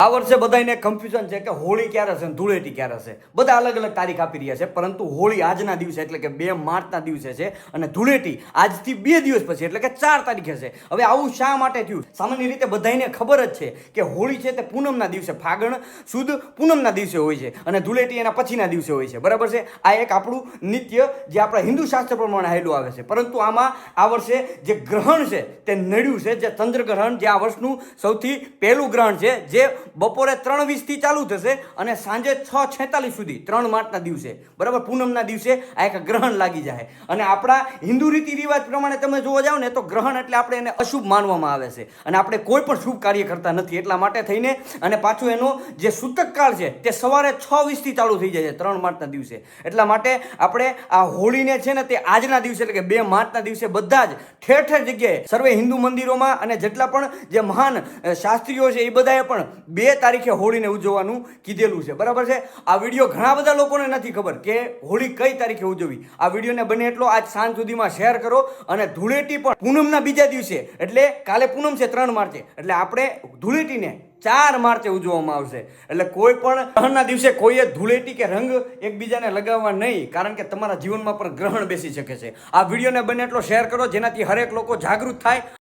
આ વર્ષે બધાને કન્ફ્યુઝન છે કે હોળી ક્યારે હશે, ધૂળેટી ક્યારે હશે. બધા અલગ અલગ તારીખ આપી રહ્યા છે, પરંતુ હોળી આજના દિવસે એટલે કે 2 માર્ચના દિવસે છે અને ધૂળેટી આજથી 2 દિવસ પછી એટલે કે 4 તારીખે છે. હવે આવું શા માટે થયું? સામાન્ય રીતે બધાને ખબર જ છે કે હોળી છે તે પૂનમના દિવસે, ફાગણ સુદ પૂનમના દિવસે હોય છે અને ધૂળેટી એના પછીના દિવસે હોય છે. બરાબર છે? આ એક આપણું નિત્ય જે આપણા હિન્દુ શાસ્ત્ર પ્રમાણે હાલ્યું આવે છે. પરંતુ આમાં આ વર્ષે જે ગ્રહણ છે તે નડ્યું છે, જે ચંદ્રગ્રહણ, જે આ વર્ષનું સૌથી પહેલું ગ્રહણ છે, જે બપોરે 3:20 થી ચાલુ થશે અને સાંજે 6:46 સુધી 3 માર્ચના દિવસે, બરાબર, પૂનમના દિવસે આ એક ગ્રહણ લાગી જાય. અને આપણા હિન્દુ રીતિ રિવાજ પ્રમાણે તમે જોવા જાવ ને તો ગ્રહણ એટલે આપણે એને અશુભ માનવામાં આવે છે અને આપણે કોઈ પણ શુભ કાર્ય કરતા નથી. એટલા માટે થઈને અને પાછું એનો જે સૂતક કાળ છે તે સવારે 6:20 થી ચાલુ થઈ જાય છે 3 માર્ચના દિવસે. એટલા માટે આપણે આ હોળીને છે ને તે આજના દિવસે એટલે કે 2 માર્ચના દિવસે બધા જ ઠેર ઠેર જગ્યાએ સર્વે હિન્દુ મંદિરોમાં અને જેટલા પણ જે મહાન શાસ્ત્રીઓ છે એ બધાએ પણ 2 તારીખે હોળીને ઉજવવાનું કીધેલું છે. બરાબર છે? આ વિડીયો ઘણા બધા લોકોને નથી ખબર કે હોળી કઈ તારીખે ઉજવવી. આ વિડીયોને બને એટલો આજ સાંજ સુધીમાં શેર કરો. અને ધૂળેટી પણ પૂનમના બીજા દિવસે, એટલે કાલે પૂનમ છે 3 માર્ચે, એટલે આપણે ધૂળેટીને 4 માર્ચે ઉજવવામાં આવશે. એટલે કોઈ પણ ગ્રહણના દિવસે કોઈએ ધૂળેટી કે રંગ એકબીજાને લગાવવા નહીં, કારણ કે તમારા જીવનમાં પણ ગ્રહણ બેસી શકે છે. આ વિડીયોને બને એટલો શેર કરો જેનાથી હરેક લોકો જાગૃત થાય.